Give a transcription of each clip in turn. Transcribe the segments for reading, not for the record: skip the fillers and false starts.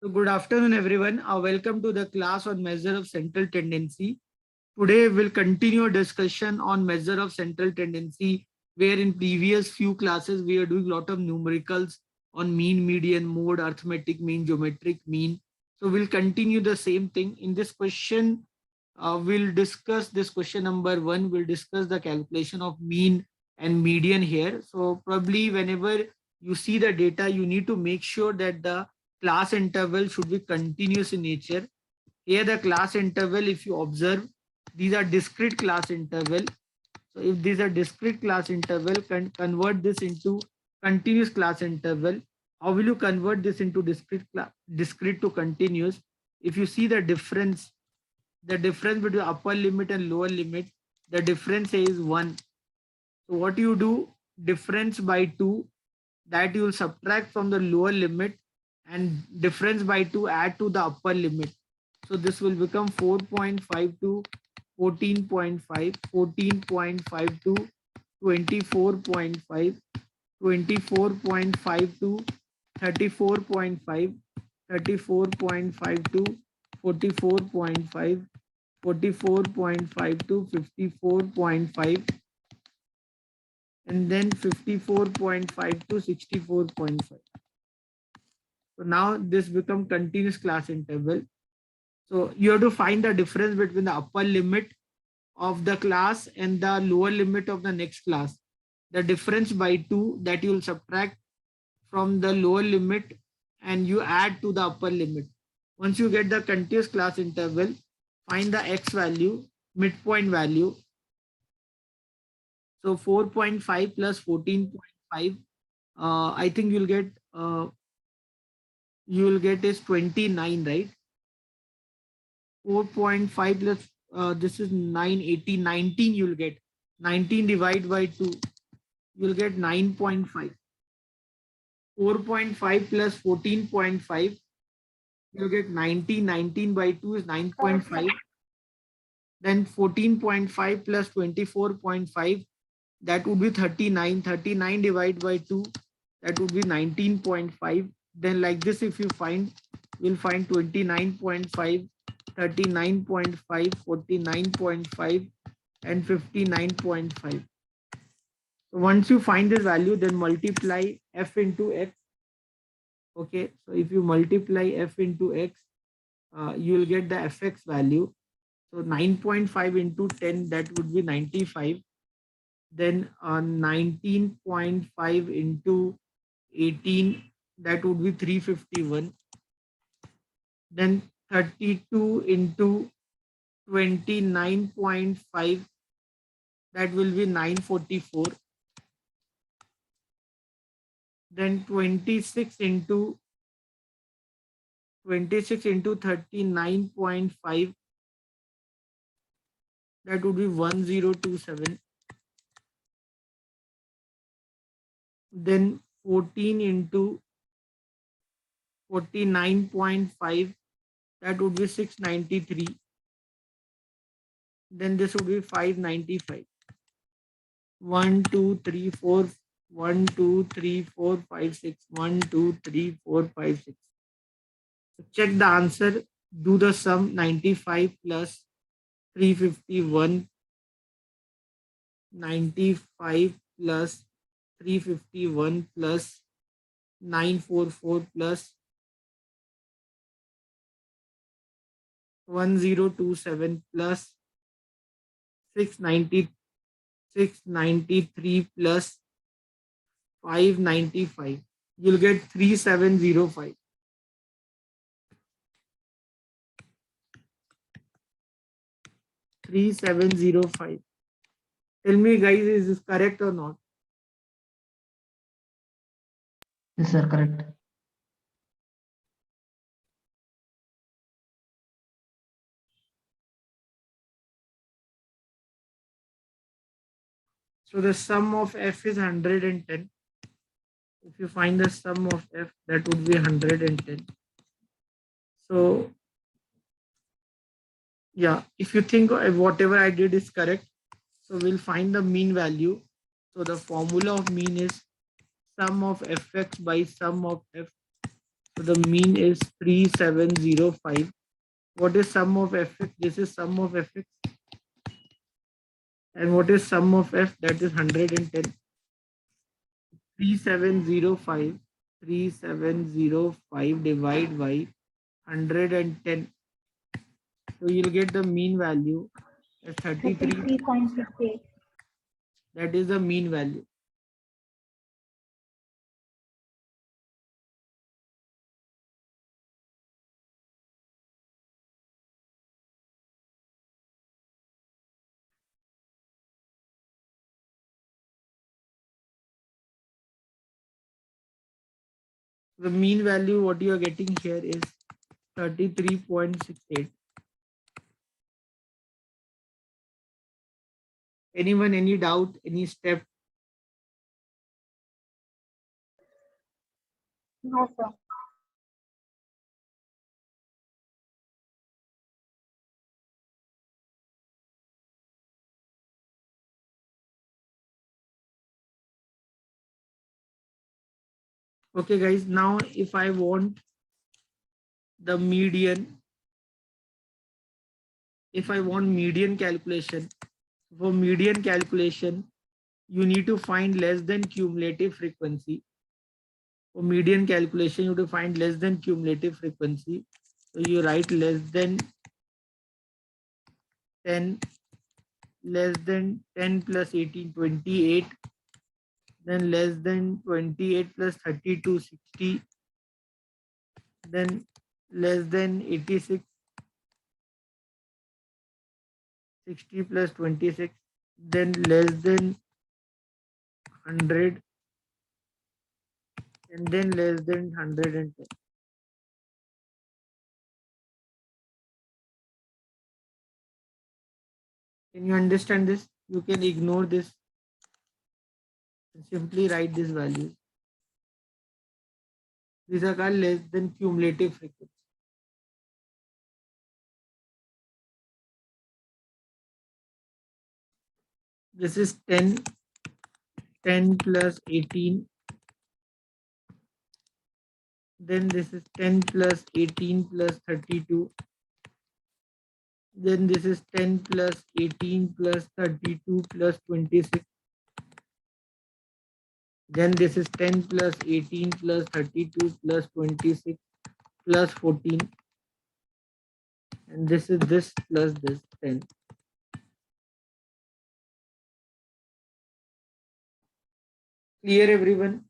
So good afternoon, everyone. Welcome to the class on measure of central tendency. Today we'll continue a discussion on measure of central tendency, where in previous few classes we are doing a lot of numericals on mean, median, mode, arithmetic mean, geometric mean. So we'll continue the same thing. In this question, we'll discuss this question number 1. We'll discuss the calculation of mean and median here. So probably whenever you see the data, you need to make sure that the class interval should be continuous in nature. Here the class interval, if you observe, these are discrete class interval. So if these are discrete class interval, can convert this into continuous class interval. How will you convert this into discrete to continuous? If you see the difference between upper limit and lower limit, the difference is 1. So what you do, difference by 2, that you will subtract from the lower limit, and difference by 2 add to the upper limit. So this will become 4.52, 14.5, 14.52, 24.5, 24.52, 34.5, 34.52, 44.5, 44.52, 54.5, and then 54.5 to 64.5. So now this become continuous class interval. So you have to find the difference between the upper limit of the class and the lower limit of the next class. The difference by 2 that you will subtract from the lower limit and you add to the upper limit. Once you get the continuous class interval, find the x value, midpoint value. So 4.5 plus 14.5, I think you'll get is 29, right? 4.5 plus this is 9, 18, 19, you'll get 19 divided by 2, you'll get 9.5. 4.5 plus 14.5, you'll get 19. 19 by 2 is 9.5. Then 14.5 plus 24.5, that would be 39. 39 divided by 2, that would be 19.5. Then like this, if you find, you'll find 29.5, 39.5, 49.5, and 59.5. So once you find this value, then multiply f into x. Okay, so if you multiply f into x, you will get the fx value. So 9.5 into 10, that would be 95. Then 19.5 into 18, that would be 351. Then 32 into 29.5, that will be 944. Then 26 into 39.5, that would be 1027. Then 14 into 49.5, that would be 693. Then this would be 595. 1, 2, 3, 4. 1, 2, 3, 4, 5, 6. 1, 2, 3, 4, 5, 6. So check the answer. Do the sum. 95 plus 351. 95 plus 351 plus 944 plus 1027 plus 693 plus 595. You'll get 3705. 3705. Tell me, guys, is this correct or not? Yes, sir, correct. So the sum of f is 110. If you find the sum of f, that would be 110. So yeah, if you think whatever I did is correct, so we'll find the mean value. So the formula of mean is sum of fx by sum of f. So So the mean is 3705. What is sum of fx? This is sum of fx. And what is sum of f? That is 110. 3705. 3705 divided by 110. So you'll get the mean value as 33. 33.68. That is the mean value. The mean value what you are getting here is 33.68. Anyone, any doubt, any step? No, sir. Okay, guys, now if I want the median, if I want median calculation, for median calculation, you need to find less than cumulative frequency. For median calculation, you have to find less than cumulative frequency. So you write less than 10, less than 10 plus 18, 28, then less than 28 plus 32, 60, then less than 86, 60 plus 26, then less than 100, and then less than 110. Can you understand this? You can ignore this and simply write these values. These are called less than cumulative frequency. This is 10, 10 plus 18. Then this is 10 plus 18 plus 32. Then this is 10 plus 18 plus 32 plus 26. Then this is 10 plus 18 plus 32 plus 26 plus 14. And this is this plus this 10. Clear, everyone?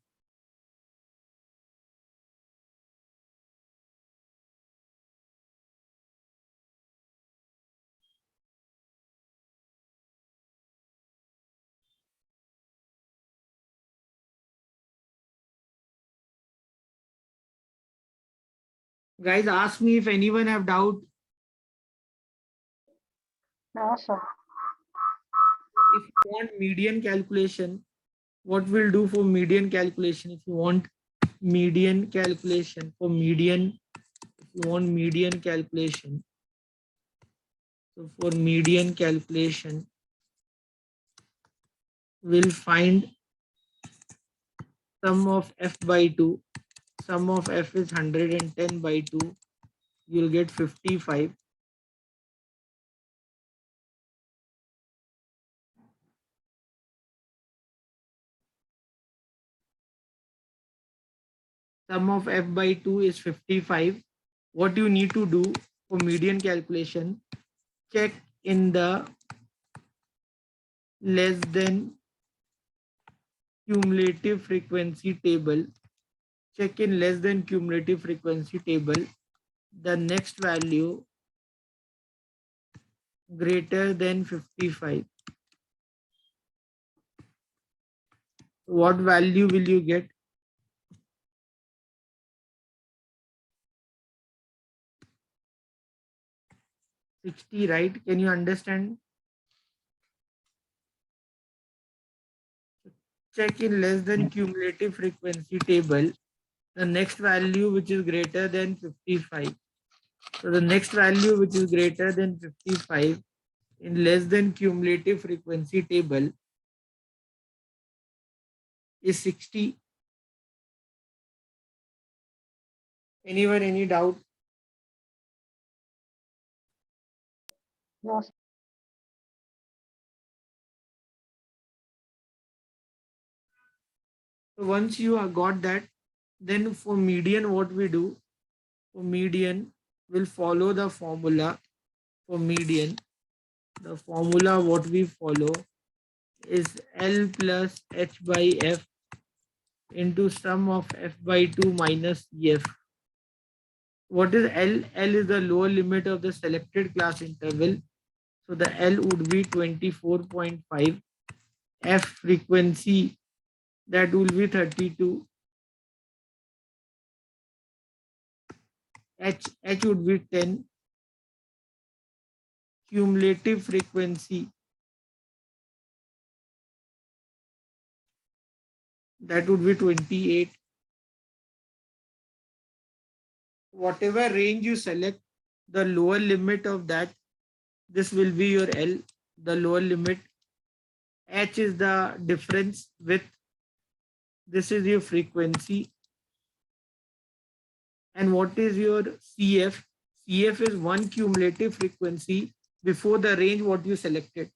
Guys, ask me if anyone have doubt. No, sir. If you want median calculation, what we'll do for median calculation, if you want median calculation for median, if you want median calculation, so for median calculation, we'll find sum of f by 2. Sum of f is 110 by 2. You'll get 55. Sum of f by 2 is 55. What you need to do for median calculation, check in the less than cumulative frequency table. Check in less than cumulative frequency table. The next value greater than 55. What value will you get? 60, right? Can you understand? Check in less than cumulative frequency table. The next value which is greater than 55. So the next value which is greater than 55 in less than cumulative frequency table is 60. Anyone, any doubt? No, sir. So once you have got that, then for median, what we do, for median, we'll follow the formula for median. The formula what we follow is L plus H by F into sum of F by 2 minus EF. What is L? L is the lower limit of the selected class interval. So the L would be 24.5. F frequency, that will be 32. H would be 10. Cumulative frequency, that would be 28. Whatever range you select, the lower limit of that, this will be your L, the lower limit. H is the difference with, this is your frequency. And what is your CF? CF is one cumulative frequency before the range what you selected.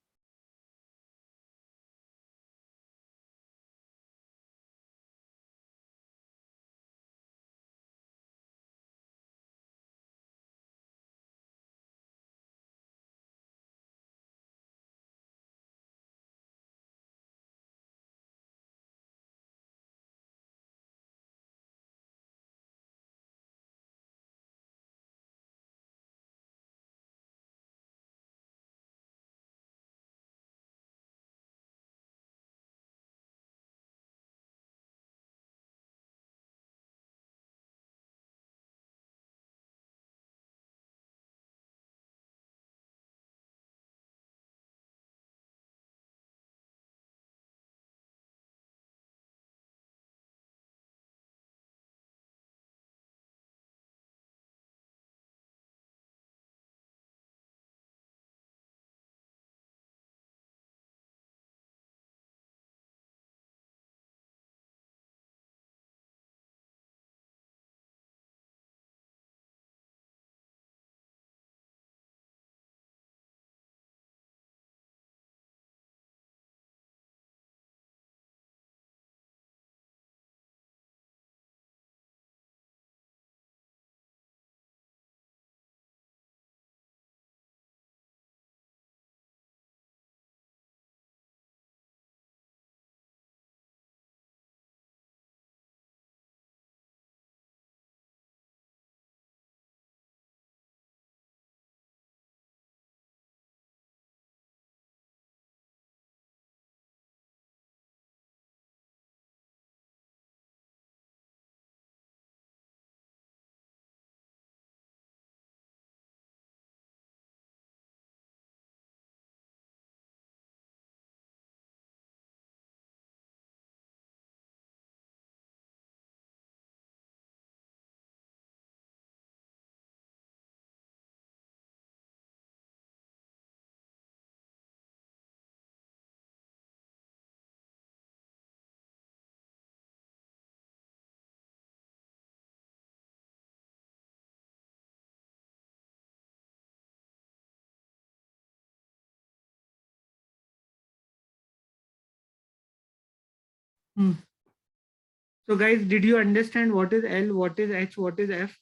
So guys, did you understand what is L, what is H, what is F?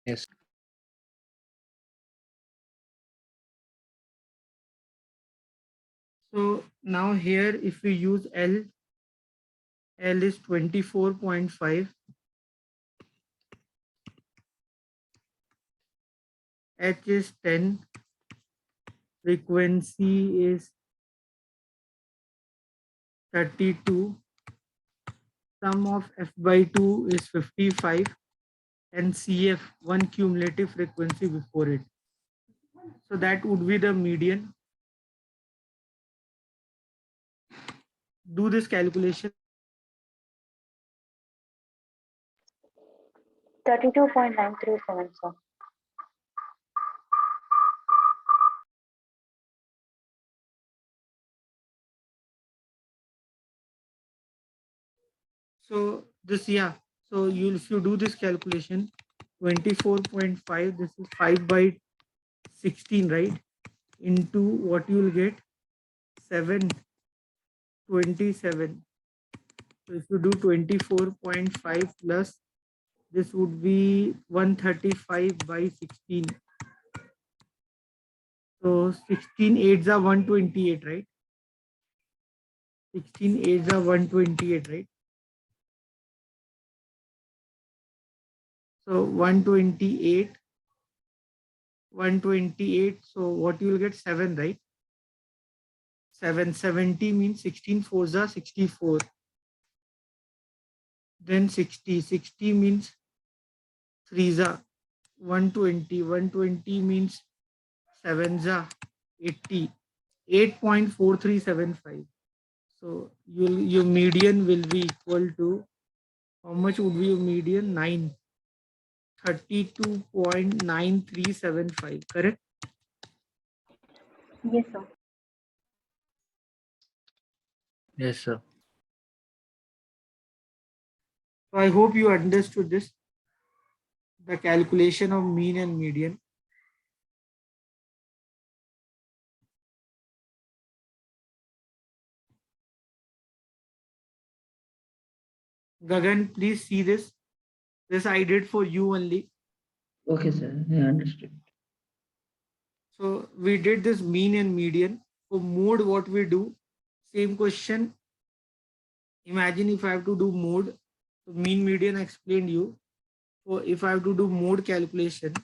Yes. So now here, if we use L, L is 24.5, H is 10, frequency is 32, sum of F by 2 is 55, and CF, one cumulative frequency before it. So that would be the median. Do this calculation. 32.937, sir. So this, yeah, So if you do this calculation, 24.5, this is 5 by 16, right? Into what you will get, 727. So if you do 24.5 plus, this would be 135 by 16. So 16 8s are 128, right? 16 8s are 128, right? So 128, 128. So what you will get, 7, right? 770 means 16 fours are 64. Then 60, 60 means 3s are 120, 120 means 7s are 80, 8.4375. So your median will be equal to, how much would be your median? 932.9375, correct? Yes, sir. Yes, sir. So I hope you understood this, the calculation of mean and median. Gagan, please see this. This I did for you only. Okay, sir. I understood. So we did this mean and median. For mode, what we do, same question. Imagine if I have to do mode, so mean median I explained you. So if I have to do mode calculation,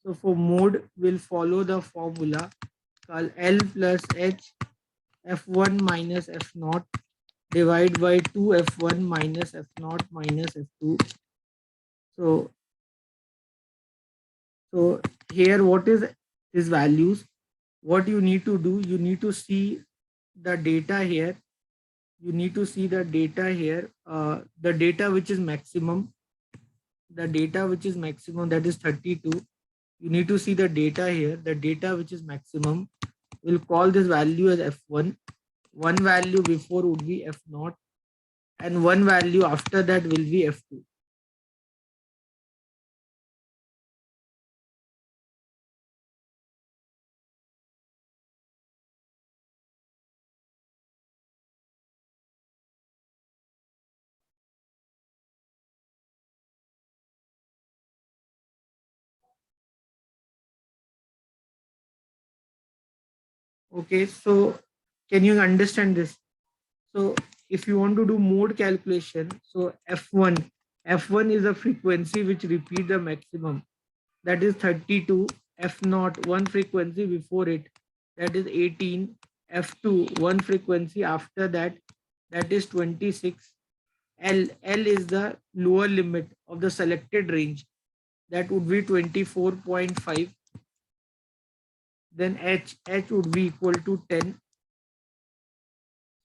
so for mode, we'll follow the formula called L plus H F1 minus F naught divide by 2 F1 minus F naught minus F2. So, so here what is these values? What you need to do, you need to see the data here. You need to see the data here, the data which is maximum, the data which is maximum, that is 32. You need to see the data here, the data which is maximum. We'll call this value as F1. One value before would be F0, and one value after that will be F2. Okay, so can you understand this? So if you want to do mode calculation, so F1 is a frequency which repeat the maximum, that is 32. F0, one frequency before it, that is 18. F2, one frequency after that, that is 26. L is the lower limit of the selected range, that would be 24.5. Then H would be equal to 10.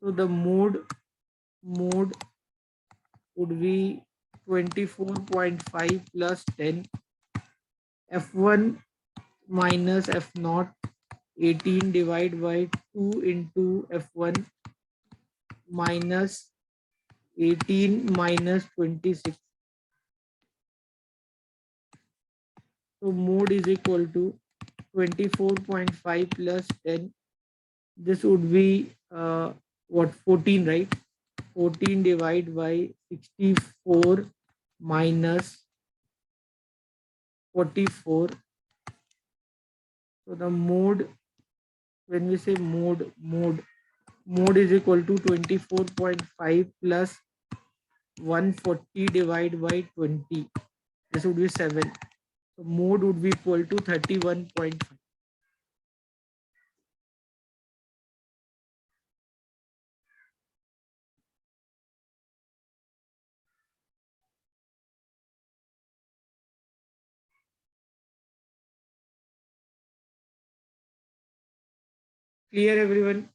So the mode would be 24.5 plus 10. F1 minus F0, 18 divided by 2 into F1 minus 18 minus 26. So mode is equal to 24.5 plus 10. This would be what, 14, right? 14 divided by 64 minus 44. So the mode, when we say mode is equal to 24.5 plus 140 divided by 20. This would be 7. So mode would be equal to 31.5. Clear, everyone?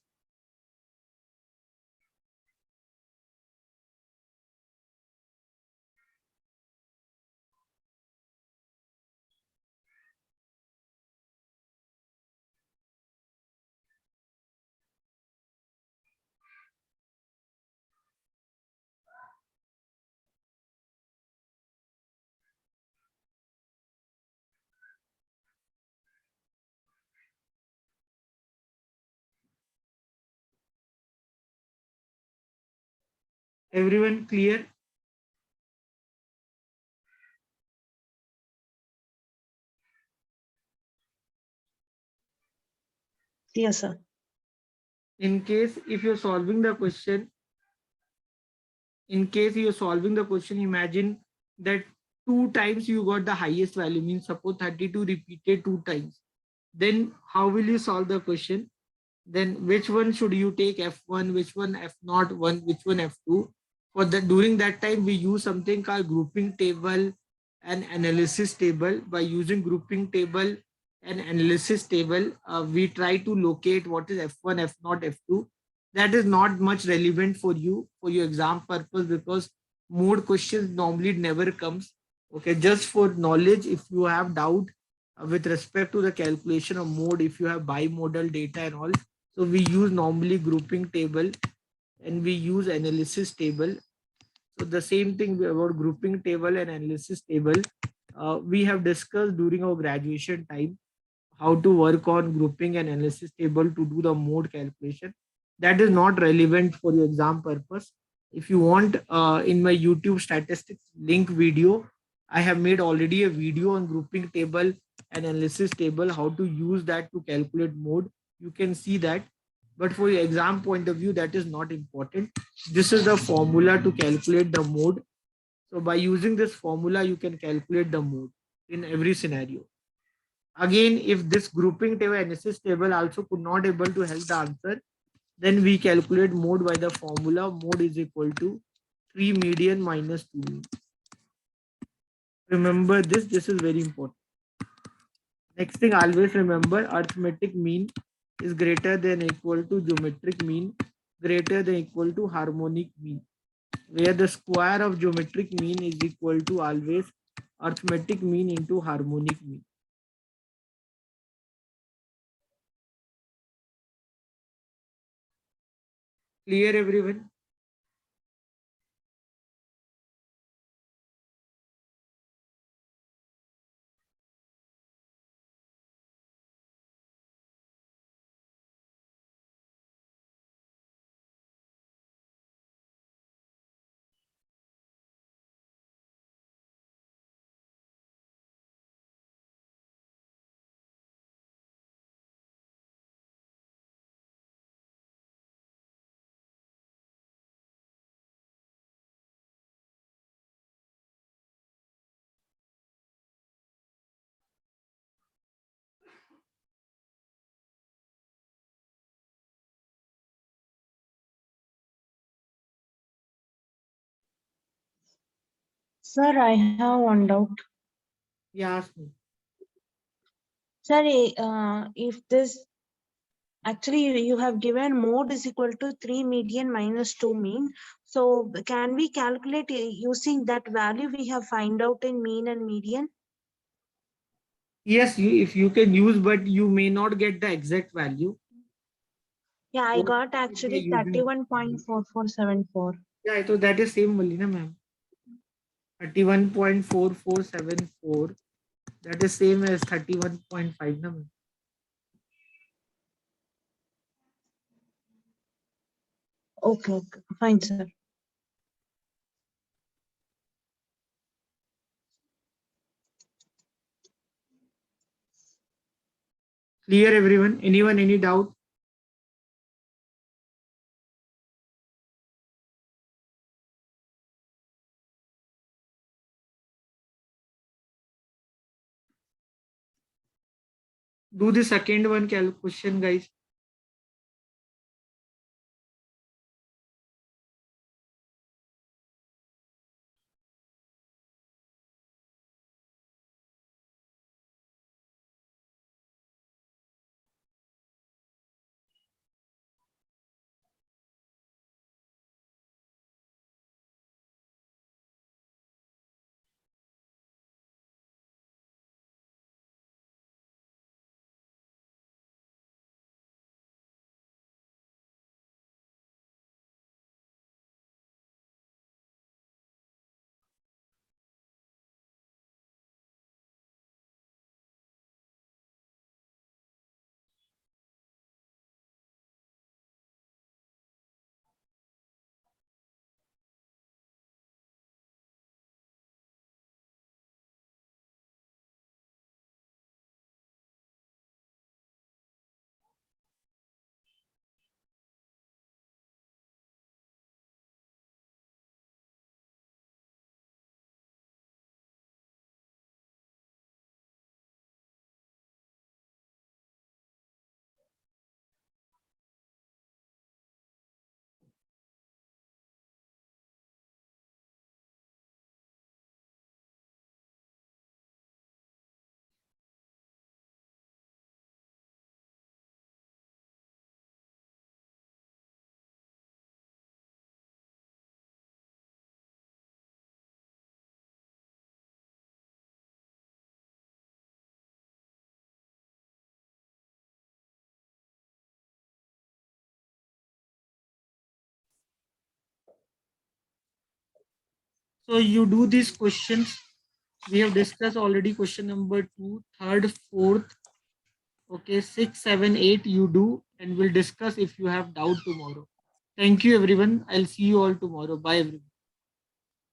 Everyone clear? Yes, sir. In case if you're solving the question, imagine that two times you got the highest value, means suppose 32 repeated two times. Then how will you solve the question? Then which one should you take, F1, which one F0, which one F2? For that, during that time, we use something called grouping table and analysis table. By using grouping table and analysis table, we try to locate what is F1, F0, F2. That is not much relevant for you for your exam purpose, because mode questions normally never comes. Okay, just for knowledge, if you have doubt with respect to the calculation of mode, if you have bimodal data and all, so we use normally grouping table and we use analysis table. So the same thing about grouping table and analysis table, we have discussed during our graduation time how to work on grouping and analysis table to do the mode calculation. That is not relevant for your exam purpose. If you want, in my YouTube statistics link video, I have made already a video on grouping table and analysis table, how to use that to calculate mode. You can see that. But for your exam point of view, that is not important. This is the formula to calculate the mode. So by using this formula, you can calculate the mode in every scenario. Again, if this grouping table analysis table also could not able to help the answer, then we calculate mode by the formula. Mode is equal to 3 median minus 2 mean. Remember this is very important. Next thing, always remember arithmetic mean is greater than equal to geometric mean greater than equal to harmonic mean, where the square of geometric mean is equal to always arithmetic mean into harmonic mean. Clear, everyone? Sir, I have one doubt. Yeah, ask me. Sir, if this actually you have given mode is equal to 3 median minus 2 mean, so can we calculate using that value we have find out in mean and median? Yes, if you can use, but you may not get the exact value. Yeah, I So got by actually using, 31.4474. yeah, so that is same only, na ma'am. 31.4474. That is same as 31.5, na ma'am. Okay, okay, fine, sir. Clear, everyone? Anyone, any doubt? Do the second one question, guys. So you do these questions. We have discussed already question number 2, 3rd, 4th. Okay, 6, 7, 8 you do, and we'll discuss if you have doubt tomorrow. Thank you everyone. I'll see you all tomorrow. Bye everyone.